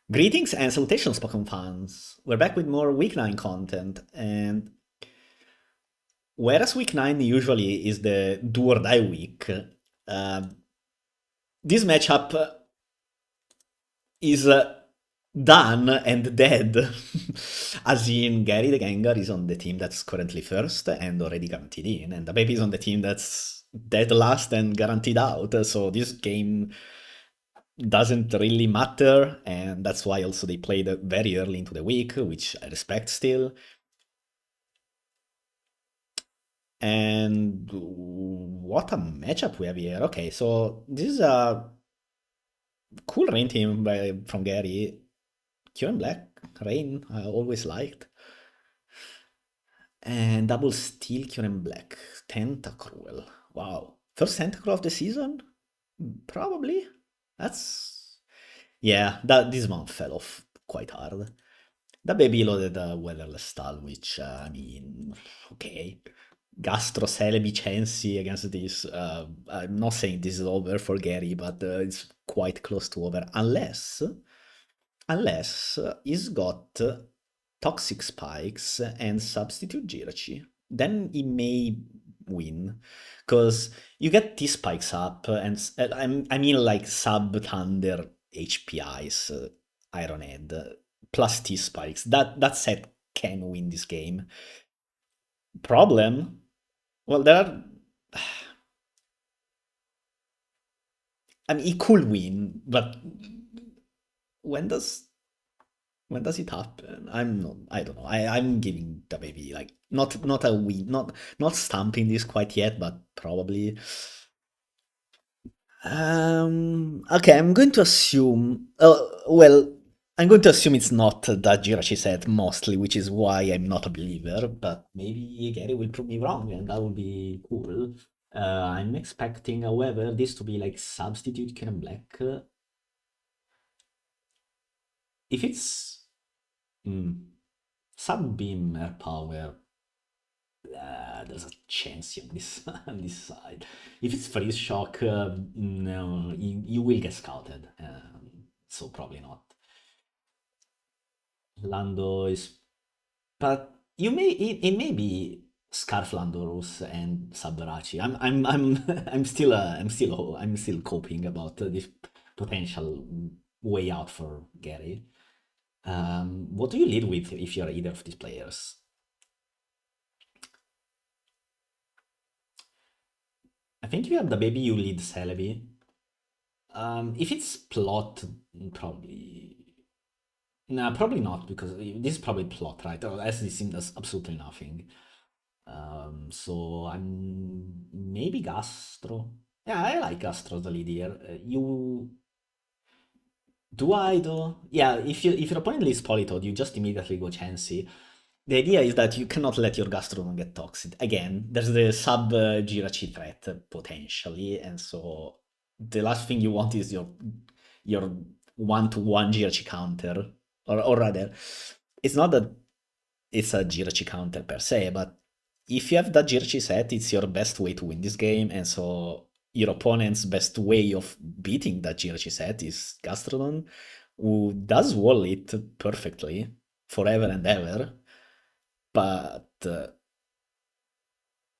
Greetings and salutations, Pokemon fans. We're back with more Week 9 content, and whereas Week 9 usually is the do or die week, uh, this matchup is done and dead. As in, Gary the Gengar is on the team that's currently first and already guaranteed in, and the baby is on the team that's dead last and guaranteed out. So this game doesn't really matter, and that's why also they played very early into the week, which I respect still. And what a matchup we have here. Okay, so this is a cool rain team from Gary. Kieran Black, rain, I always liked. And double steel Kieran Black, Tentacruel. Wow. First Tentacruel of the season? Probably. That's. Yeah, this one fell off quite hard. The baby loaded a weatherless stall, which, I mean, okay. Gastro Celebi Chancy against this. I'm not saying this is over for Gary, but it's quite close to over. Unless he's got Toxic Spikes and Substitute Jirachi. Then he may win. Because you get T-Spikes up, and I mean like Sub-Thunder HPIs, Iron Head, plus T-Spikes. That set can win this game. Problem? Well, there are. I mean, he could win, but when does when does it happen? I'm not. I don't know. I'm giving the baby like not a win, not stamping this quite yet, but probably. Okay, I'm going to assume. Well, I'm going to assume it's not that Jirachi said mostly, which is why I'm not a believer. But maybe Gary will prove me wrong, and that would be cool. I'm expecting, however, this to be like substitute Karen Black. If it's Sunbeam Air Power, there's a chance on this on this side. If it's Freeze Shock, no, you will get scouted, so probably not. Lando is, but you may it may be Scarf Landorus and Saberachi. I'm still coping about this potential way out for Gary. What do you lead with if you're either of these players? I think if you have the baby, you lead Celebi. If it's plot, probably. Nah, probably not, because this is probably plot, right? Or as this scene does absolutely nothing. So I'm maybe Gastro. Yeah, I like Gastro as the lead here. You do I though? Yeah, if your opponent leads Politoed, you just immediately go Chansey. The idea is that you cannot let your Gastrodon get toxic. Again, there's the sub Jirachi threat potentially, and so the last thing you want is your one-to-one Jirachi counter, or rather, it's not that it's a Jirachi counter per se, but if you have that Jirachi set, it's your best way to win this game, and so your opponent's best way of beating that Jirachi set is Gastrodon, who does wall it perfectly forever and ever. But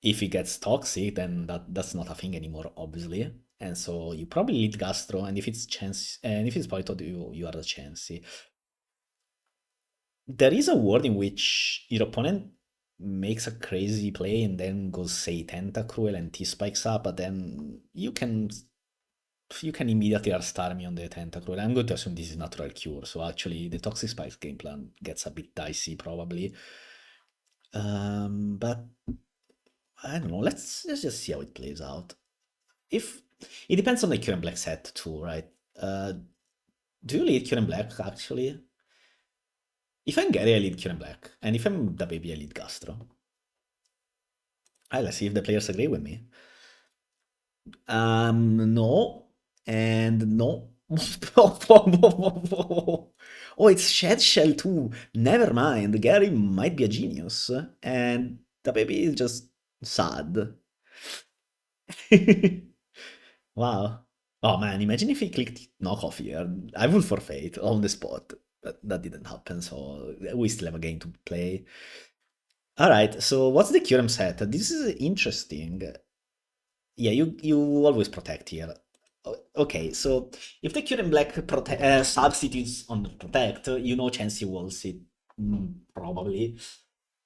if it gets toxic, then that's not a thing anymore, obviously. And so you probably lead Gastro, and if it's chance, and if it's Politoed, you are the Chansey. There is a world in which your opponent makes a crazy play and then goes say Tentacruel and T spikes up, but then you can immediately R-star me on the Tentacruel. I'm going to assume this is natural cure, so actually the Toxic Spikes game plan gets a bit dicey probably. But I don't know. Let's just see how it plays out. If it depends on the Kieran Black set too, right? Do you lead Kieran Black actually? If I'm Gary, I lead Kieran Black, and if I'm the baby, I lead Gastro. Let's see if the players agree with me. No, and no. Oh, it's Shed Shell too. Never mind. Gary might be a genius, and the baby is just sad. Wow. Oh man, imagine if he clicked knockoff here. I would forfeit on the spot. But that didn't happen, so we still have a game to play. Alright, so what's the Curem set? This is interesting. Yeah, you always protect here. Okay, so if the Curem Black substitutes on the protect, you know Chansey walls it, probably.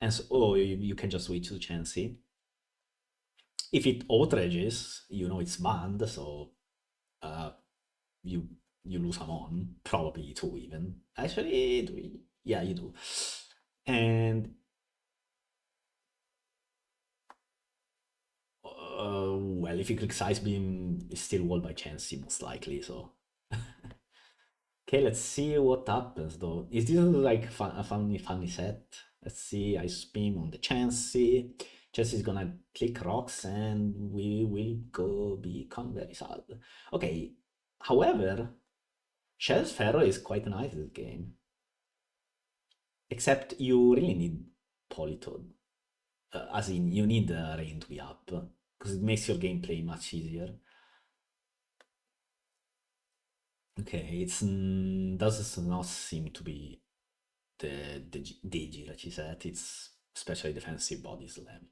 And so, oh, you can just switch to Chansey. If it outrages, you know it's banned, so uh, you you lose a mon, probably two even. Actually, yeah, you do. And well, if you click size beam, it's still walled by Chansey most likely. So okay, let's see what happens though. Is this like a funny set? Let's see. Ice beam on the Chansey. Chansey is gonna click rocks, and we will go become very sad. Okay. However, Shell's Ferro is quite nice this game. Except you really need Polytoad. As in, you need Rain to be up. Because it makes your gameplay much easier. Okay, it does not seem to be the Jirachi set. It's especially defensive body slam.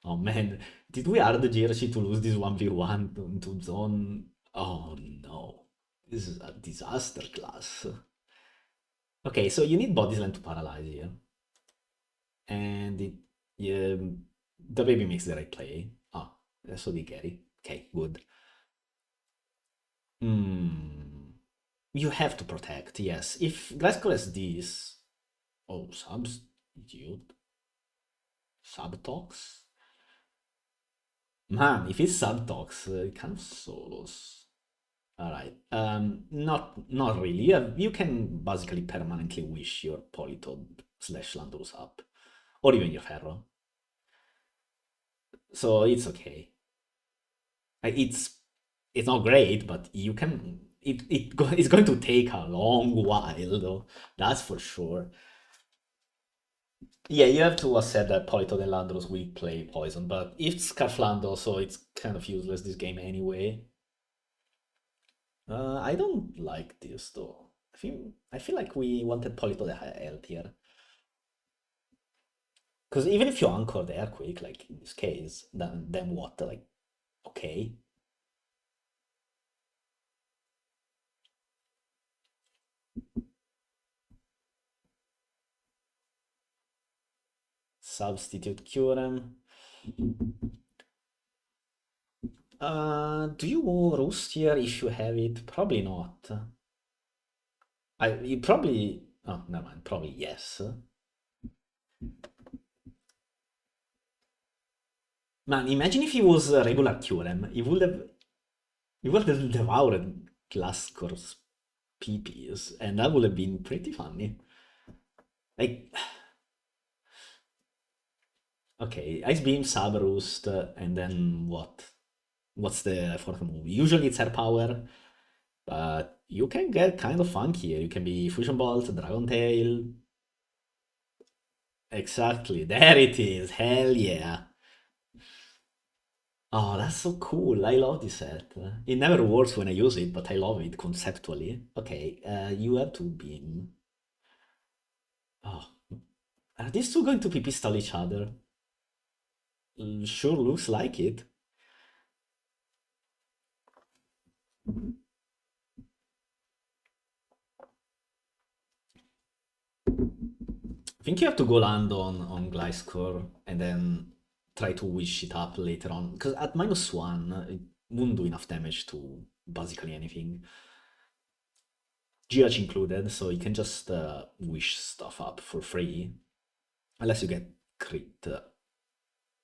Oh man, did we add the Jirachi to lose this 1v1 to zone? Oh no, this is a disaster class. Okay, so you need body slam to paralyze here. And yeah, the baby makes the right play. Ah, so did Gary. Okay, good. Hmm. You have to protect, yes. If Glasgow has this. Oh, substitute. Subtox? Man, if it's subtox, it kind of solos. Alright. Not really. You can basically permanently wish your Politoed slash Landorus up. Or even your Ferro. So it's okay. It's not great, but you can. It's going to take a long while, though. That's for sure. Yeah, you have to accept that Polito and Landros will play poison, but if Scarflando, so it's kind of useless this game anyway. I don't like this though. I feel like we wanted Polito the higher L tier. Because even if you anchor the Earthquake, like in this case, then what? Like, okay. Substitute Curem. Do you roast here if you have it? Probably not. You probably. Oh, never mind. Probably yes. Man, imagine if he was a regular Curem. He would have devoured Glasgow's PPs, and that would have been pretty funny. Like, okay, Ice Beam, Sub Roost, and then what? What's the fourth move? Usually it's Air Power, but you can get kind of funky here. You can be Fusion Bolt, Dragon Tail. Exactly, there it is. Hell yeah. Oh, that's so cool. I love this set. It never works when I use it, but I love it conceptually. Okay, you have to beam. Oh, are these two going to pistol each other? Sure looks like it. I think you have to go land on Gliscor and then try to wish it up later on. Because at -1, it wouldn't do enough damage to basically anything. GH included, so you can just wish stuff up for free. Unless you get crit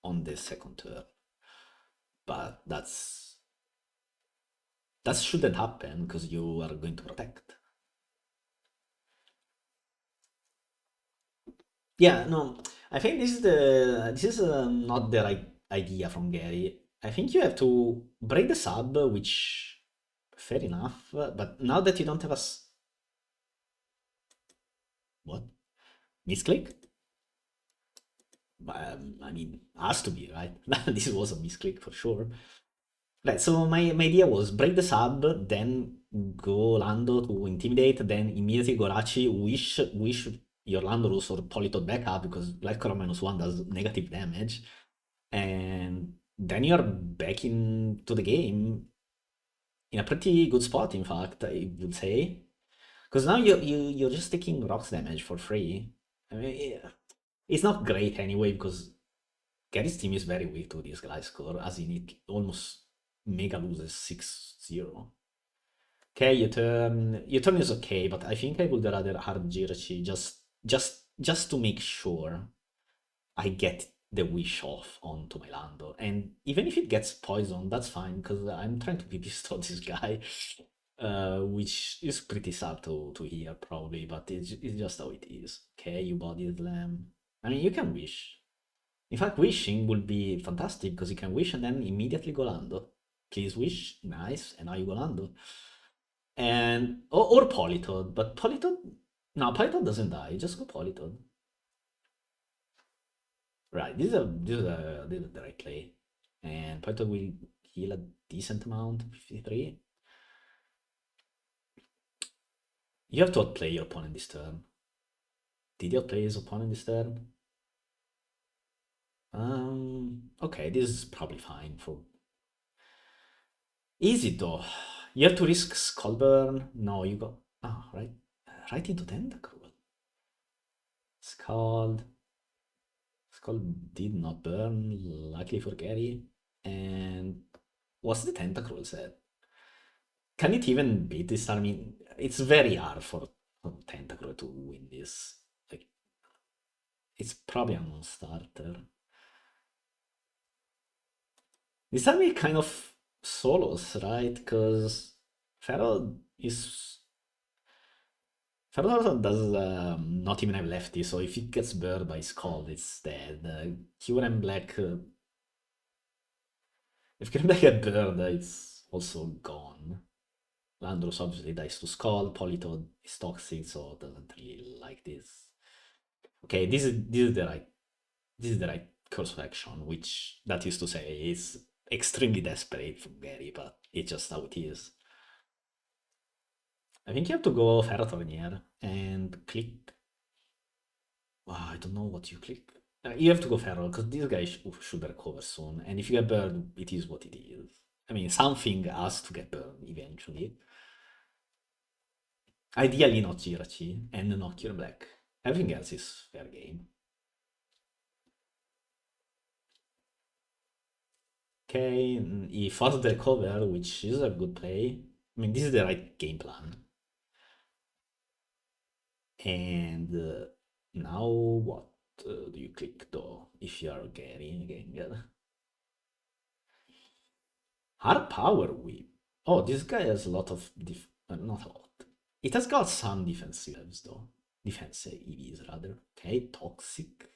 on the second turn. But that shouldn't happen because you are going to protect. Yeah, no, I think this is not the right idea from Gary. I think you have to break the sub, which fair enough. But now that you don't have what, misclick? I mean, has to be right. This was a misclick for sure. Right, so my idea was break the sub, then go Lando to intimidate, then immediately go Rachi, wish your Landorus or Politot back up because Life Color -1 does negative damage, and then you're back into the game in a pretty good spot, in fact, I would say. Because now you're just taking rocks damage for free. I mean, it's not great anyway, because Gary's team is very weak to this guy's score, as in it almost mega loses 6-0. Okay, your turn is okay, but I think I would rather hard Jirachi just to make sure I get the wish off onto my Lando. And even if it gets poisoned, that's fine, because I'm trying to PP stall this guy, which is pretty sad to hear, probably, but it's just how it is. Okay, you body slam. I mean, you can wish. In fact, wishing would be fantastic, because you can wish and then immediately go Lando. Please wish, nice, and now you go Lando. And, or Politoed, but Politoed, no, Politoed doesn't die, just go Politoed. Right, this is the right play. And Politoed will heal a decent amount, 53. You have to outplay your opponent this turn. Did you outplay his opponent this turn? Okay, this is probably fine for... Easy though. You have to risk Skullburn. No, you got... Ah, right. Right into Tentacruel. Skull did not burn, luckily for Gary. And what's the Tentacruel said? Can it even beat this? I mean, it's very hard for Tentacruel to win this. Like, it's probably a non-starter. This time he kind of solos, right? Because Feral is... Feral also does not even have lefty, so if it gets burned by Skull, it's dead. Cure and Black... if Cure and Black get burned, it's also gone. Landros obviously dies to Skull, Politoed is toxic, so doesn't really like this. Okay, this is the right course of action, which that is to say is extremely desperate from Gary, but it's just how it is. I think you have to go Ferrothorn here and click. Wow, I don't know what you click. You have to go Feral because this guy should recover soon, and if you get burned, it is what it is. I mean, something has to get burned eventually. Ideally, not Jirachi and not Cure Black. Everything else is fair game. Okay, he forced the recover, which is a good play. I mean, this is the right game plan. And now what do you click though if you are GaryTheGengar? Hard power whip. Oh, this guy has a lot of not a lot. It has got some defensives though. Defense EVs rather. Okay, toxic.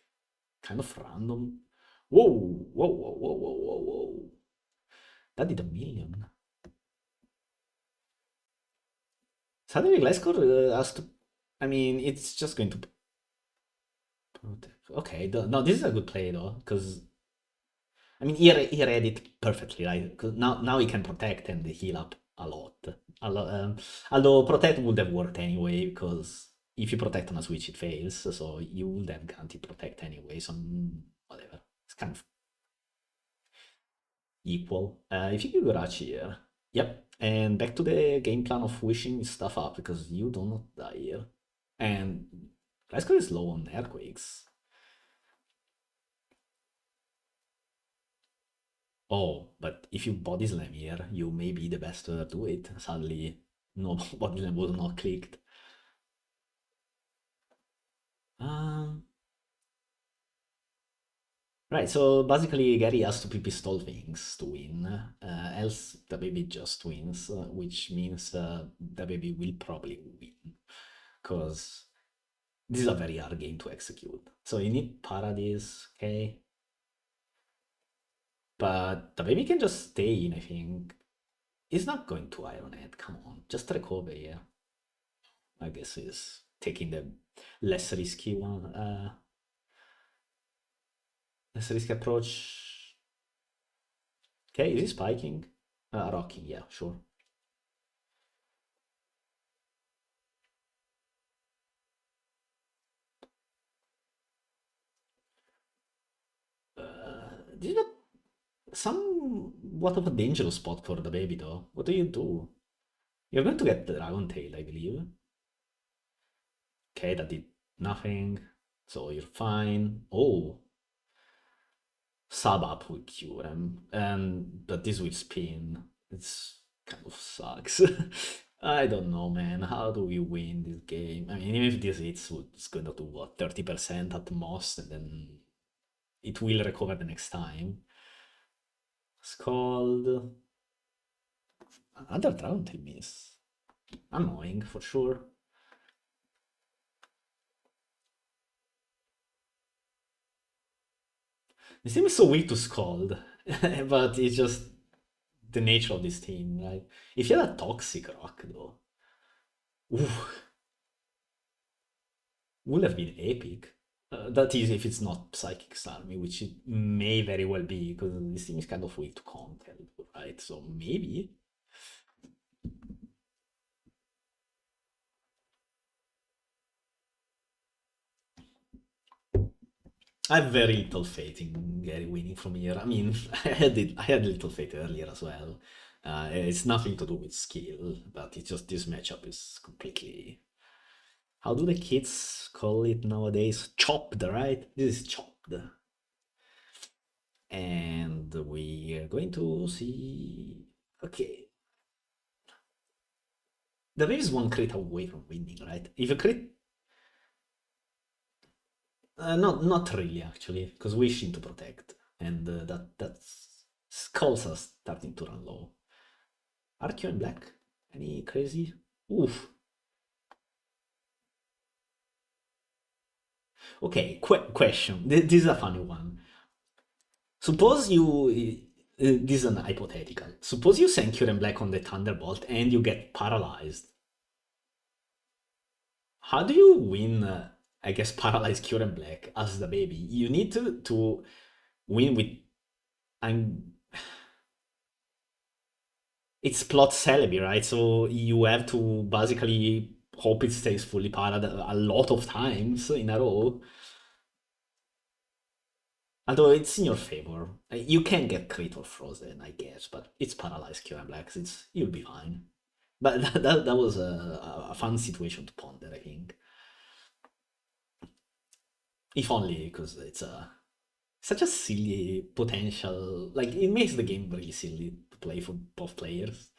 Kind of random. Whoa, whoa, whoa, whoa, whoa, whoa, whoa. That did a million. Suddenly Gliscor has to... I mean, it's just going to... Okay, no, this is a good play though, because... I mean, he read it perfectly, right? Because now he can protect and heal up a lot. Although protect would have worked anyway, because if you protect on a switch, it fails, so you would have guaranteed protect anyway, so whatever. It's kind of equal. If you go Rachi here. Yep, and back to the game plan of wishing stuff up, because you do not die here. And Glasgow is low on earthquakes. Oh, but if you body slam here, you may be the best to do it. Sadly, no body slam was not clicked. Um, right, so basically Gary has to PP stall things to win, else Dababy just wins, which means Dababy will probably win, because this is a very hard game to execute. So you need Paradise, okay? But Dababy can just stay in, I think. He's not going to Iron Head, come on, just recover here. I guess he's taking the less risky one, less risky approach. Okay, is he spiking? Rocky, yeah, sure. This is somewhat of a dangerous spot for the baby, though. What do you do? You're going to get the Dragon Tail, I believe. Okay, that did nothing. So you're fine. Oh, sub up with QM. But this will spin. It's kind of sucks. I don't know, man. How do we win this game? I mean, even if this hits, it's going to do what, 30% at most, and then it will recover the next time. Scald. Another Dragon Tail miss. Annoying, for sure. This team is so weak to Scald, but it's just the nature of this team, right? If you had a Toxic Rock, though, oof, would have been epic. That is, if it's not Psychic Army, which it may very well be, because this team is kind of weak to Conkel, right? So maybe. I have very little faith in Gary winning from here. I mean, I had little faith earlier as well. It's nothing to do with skill, but it's just this matchup is completely. How do the kids call it nowadays? Chopped, right? This is chopped. And we are going to see. Okay, there is one crit away from winning, right? If you crit, not really actually, because wishing to protect, and that's skulls are starting to run low. Archeo and black, any crazy? Oof. Okay, question. This is a funny one. Suppose you. This is an hypothetical. Suppose you send Cure and Black on the Thunderbolt and you get paralyzed. How do you win, I guess, paralyzed Cure and Black as the baby? You need to win with. I'm. It's plot Celebi, right? So you have to basically hope it stays fully parad a lot of times in a row. Although it's in your favor. You can get crit or frozen, I guess, but it's paralyzed Cure and Blacks. You'll be fine. But that was a fun situation to ponder, I think. If only because it's such a silly potential. Like it makes the game really silly to play for both players.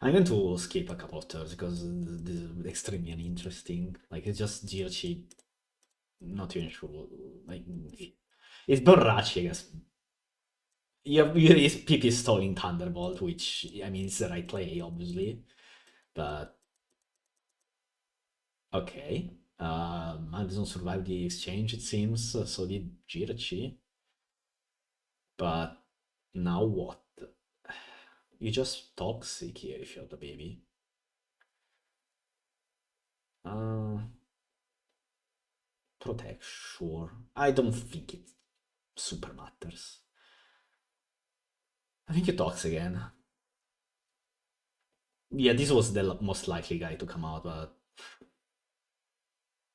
I'm going to skip a couple of turns because this is extremely uninteresting. Like it's just GLC, not even sure. Like it's Borrachi, I guess. You is PP stalling Thunderbolt, which I mean it's the right play, obviously. But okay. Madison survived the exchange, it seems. So did Jirachi. But now what? You just toxic here if you're the baby. Uh, Protect, sure. I don't think it super matters. I think you tox again. Yeah, this was the most likely guy to come out, but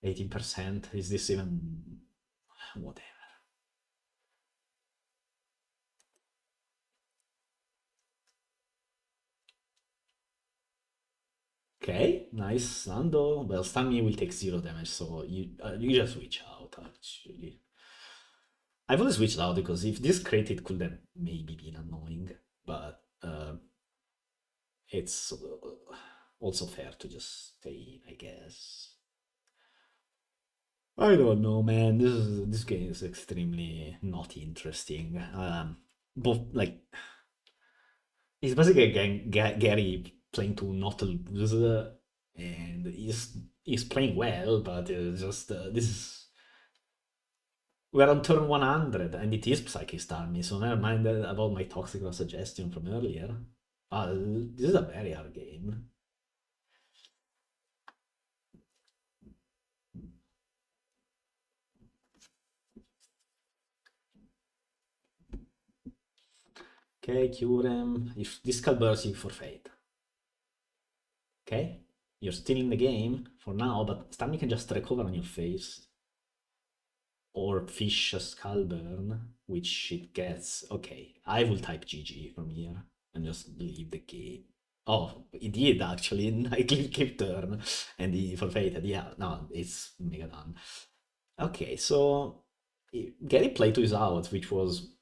18%? Is this even. Whatever. Okay, nice. Lando. Well, stun me will take zero damage, so you just switch out, actually. I've always switched out because if this crit, it could have maybe been annoying, but it's also fair to just stay, I guess. I don't know, man. This game is extremely not interesting. Both like it's basically again Gary playing to not lose, and he's playing well, but just this is we're on turn 100 and it is Psychic Army, so never mind about my toxic suggestion from earlier. This is a very hard game. Okay, cure him. If this skull bursts, you forfeit. Okay, you're still in the game for now, but Stanley can just recover on your face. Or fish a Skullburn, which it gets. Okay, I will type GG from here and just leave the game. Oh, it did actually. I keep turn and he forfeited. Yeah, no, it's mega done. Okay, so Gary played to his out, which was,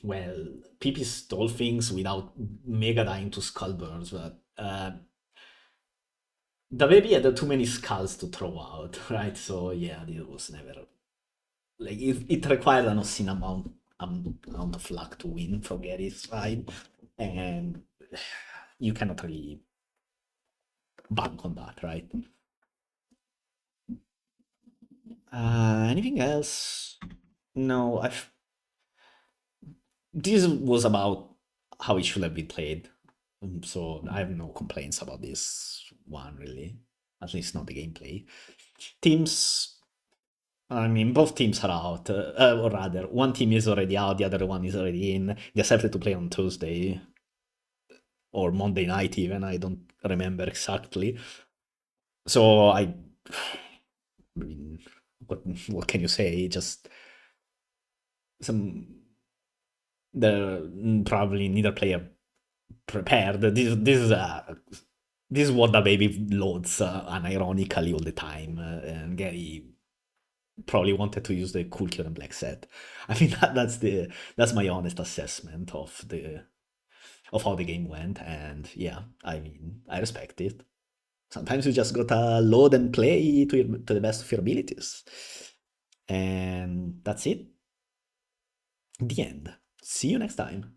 well, PP stole things without mega dying to Skullburns, but the baby had too many skulls to throw out, right? So yeah, this was never like it required an obscene amount of luck to win from Gary's side, and you cannot really bank on that, right? Anything else? No, I've. This was about how it should have been played, so I have no complaints about this one really. At least not the gameplay. Teams. I mean, both teams are out, or rather, one team is already out, the other one is already in. They accepted to play on Tuesday, or Monday night even, I don't remember exactly. So I mean, what can you say? Just some the probably neither player prepared. This is what the baby loads unironically all the time, and Gary probably wanted to use the cool kill and black set. I think that's my honest assessment of how the game went, and yeah, I mean I respect it. Sometimes you just gotta load and play to the best of your abilities. And that's it. The end. See you next time.